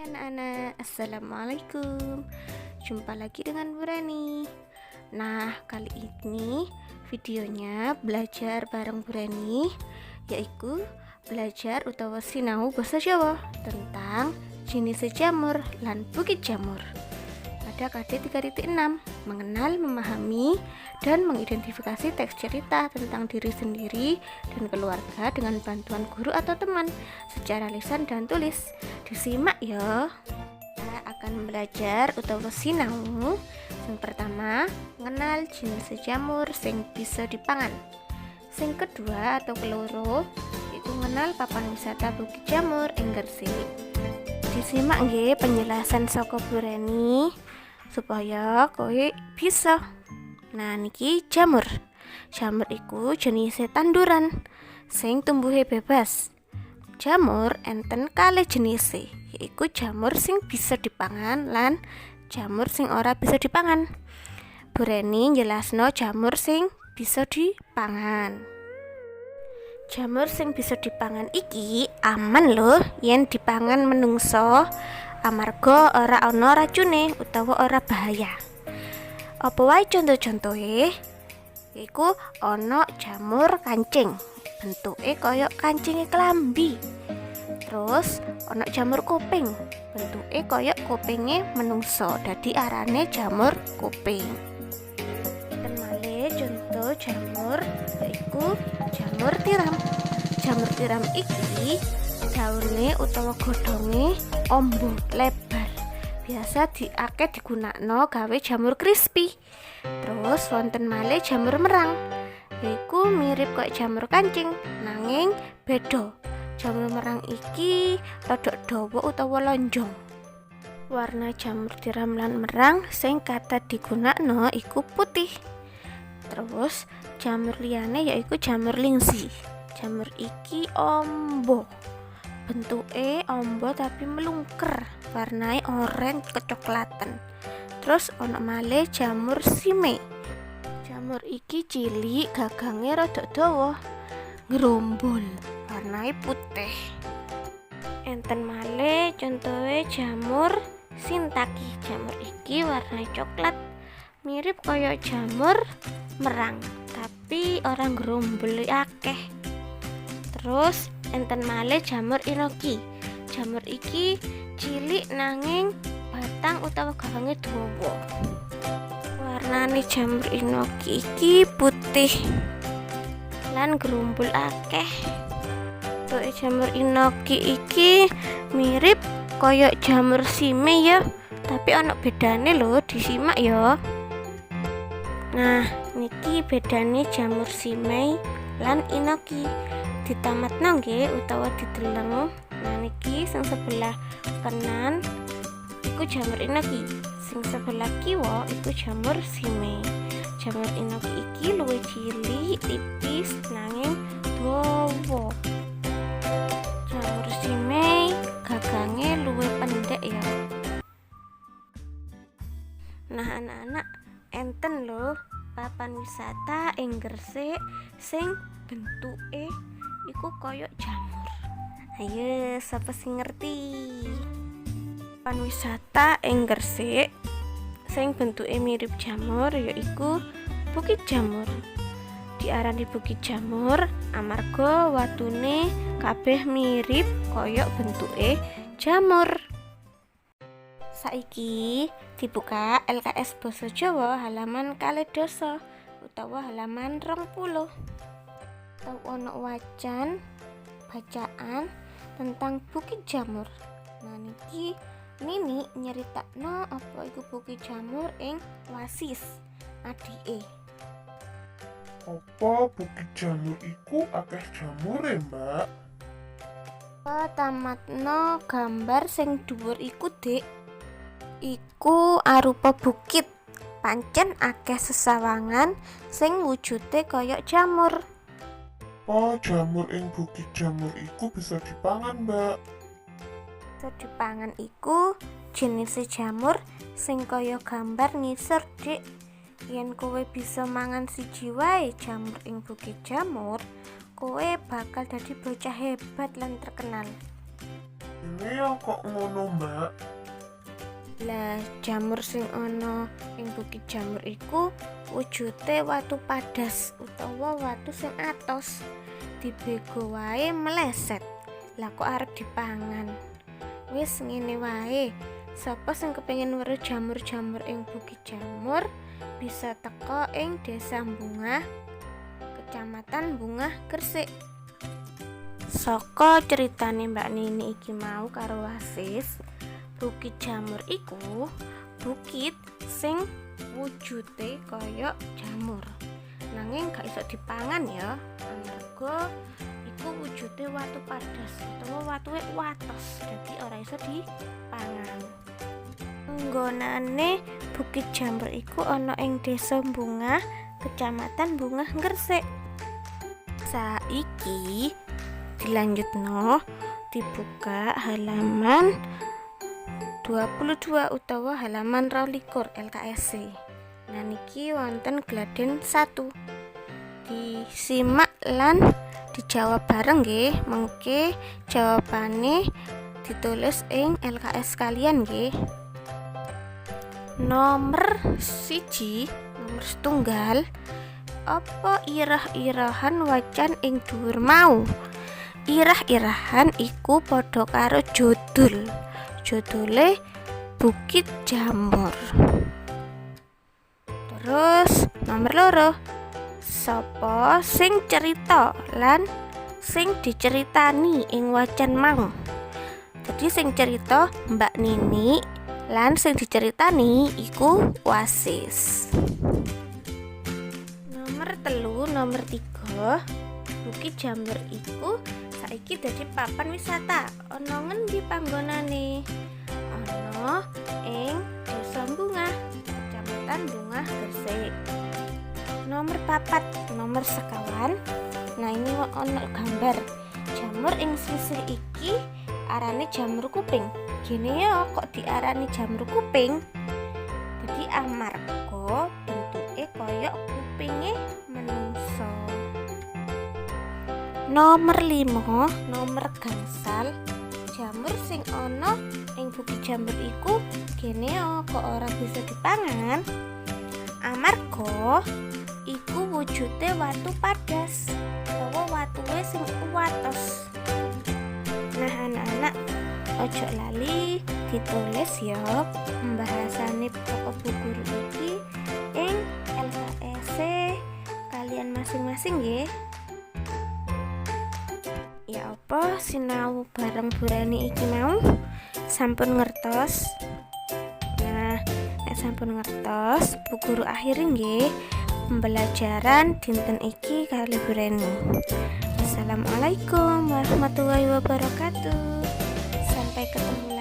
Anak-anak, assalamualaikum. Jumpa lagi dengan Bu Reni. Nah, kali ini videonya belajar bareng Bu Reni, yaitu belajar utawa sinau basa Jawa tentang jenis jamur lan bukit jamur. Pada KD 3.6, mengenal, memahami, dan mengidentifikasi teks cerita tentang diri sendiri dan keluarga dengan bantuan guru atau teman secara lisan dan tulis. Disimak ya. Kita akan belajar utawa sinau. Yang pertama, mengenal jenis jamur sing bisa dipangan. Sing kedua atau keloro, itu mengenal papan wisata Bukit Jamur ing Gresik. Disimak nggih penjelasan saka Bu Reni supaya kowe bisa. Nah, niki jamur. Jamur iku jenis tanduran sing tumbuhe bebas. Jamur enten kalih jenise, yaiku jamur sing bisa dipangan lan jamur sing ora bisa dipangan. Bu Reni jelasno jamur sing bisa dipangan. Jamur sing bisa dipangan iki aman loh yen dipangan menungso, amarga ora ana racune utawa ora bahaya. Apa wae contoh-contohe? Iku ana jamur kancing, bentuke kaya kancinge klambi. Terus ana jamur kuping, bentuke kaya kupinge menungso, dadi arane jamur kuping. Kenale contoh jamur yaiku jamur tiram. Jamur tiram iki daune utawa godhonge ombo lebar. Biasa akeh digunakno gawe jamur crispy. Terus wonten malih jamur merang. Yaiku mirip kok jamur kancing, nanging beda. Jamur merang iki rada dawa utawa lonjong. Warna jamur tiram lan merang sing kata digunakno iku putih. Terus jamur liyane yaiku jamur lingsi. Jamur iki ombo. Bentuke ombo tapi melungker, warnai oranye kecoklatan. Terus ono malih jamur sime. Jamur iki cilik, gagange rada dawa, ngrombol, warnai putih. Enten malih contohe jamur sintaki. Jamur iki warnai coklat, mirip kaya jamur merang, tapi orang ngrombol akeh. Terus enten malih jamur inoki. Jamur iki cilik nanging batang utawa gawange dawa. Warnane jamur inoki iki putih lan grumbul akeh. Bentuke jamur inoki iki mirip kaya jamur sime ya, tapi ana bedane lho, disimak ya. Nah, niki bedane jamur sime lan inoki. Ditamatno nggih utawa dideleng. Nah, niki sing sebelah kanan iku jamur inoki, sing sebelah kiwa iku jamur sime. Jamur inoki iki luwih cilik, tipis nanging dawa. Jamur sime gagange luwih pendek ya. Nah, anak-anak, enten lho papan wisata ing Gresik sing bentuke iku kaya jamur. Ayo, siapa sing ngerti? Papan wisata ing Gresik sing bentuke mirip jamur yaiku Bukit Jamur. Diarani Bukit Jamur amarga watune kabeh mirip kaya bentuke jamur. Saiki dibuka LKS Basa Jawa halaman 2 utawa halaman 20. Tau ono wacan bacaan tentang Bukit Jamur. Nah, niki Nini nyeritakno apa iku Bukit Jamur ing Wasis adike. Apa Bukit Jamur iku akeh jamure, Mbak? Tamatno gambar sing dhuwur iku, Dik. Iku arupa bukit. Pancen akeh sesawangan sing wujude kaya jamur. Oh, jamur ing Bukit Jamur iku bisa dipangan, Mbak. Bisa dipangan iku jenis jamur sing kaya gambar ngisor, Dik. Yen kowe bisa mangan siji wae jamur ing Bukit Jamur, kowe bakal dadi bocah hebat lan terkenal. Ini ya kok ngono, Mbak? Lah jamur sing ana ing bukit jamur iku wujude watu padas utawa watu sing atos. Dibego wae meleset. Lah kok arep dipangan. Wis ngene wae. Sapa sing kepengin weruh jamur-jamur ing bukit jamur bisa teko ing Desa Bungah, Kecamatan Bungah, Gresik. Saka ceritane Mbak Nini iki mau karo Wasis, bukit jamur iku bukit sing wujude kaya jamur. Nanging gak iso dipangan ya, amarga iku wujude watu padas utawa watuke watos, dadi ora iso dipangan. Nggonane bukit jamur iku ana ing Desa Bungah, Kecamatan Bungah, Gresik. Saiki dilanjutno, dibuka halaman 22 utawa halaman 22 LKSC. Nah niki wonten Gladen 1. Disimak lan dijawab bareng nggih. Mengke jawabane ditulis ing LKS kalian nggih. Nomor 1, nomor setunggal. Apa irah-irahan wacan ing dhuwur mau? Irah-irahan iku padha karo judul. Judule Bukit Jamur. Terus nomor 2, sapa sing cerita lan sing diceritani ing wacan mau? Jadi sing cerita Mbak Nini lan sing diceritani iku Wasis. Nomor 3, Bukit Jamur iku saiki dadi papan wisata. Ana ngendi panggonane? Ana ing Desa Bungah, Kecamatan Bungah, Gresik. Nomor 4, nomor sekawan. Nah ini ana gambar jamur ing sisih iki arane jamur kuping. Gini ya kok diarani jamur kuping? Jadi amarga bentuke koyok kupinge menungso. Nomor 5, nomor gangsal. Jamur sing ana ing bukit jamur iku gene kok ora bisa dipangan. Amarga iku wujude watu padas utawa watuke sing watos. Nah anak-anak ojo lali ditulis ya pembahasannya pokok bu guru iki ing LKSC kalian masing-masing nggih. Ya apa sinau bareng Bu Reni iki mau sampun ngertos. Nah nek sampun ngertos Bu Guru akhiri nggih pembelajaran dinten iki kali Bu Reni. Assalamualaikum warahmatullahi wabarakatuh. Sampai ketemu lagi.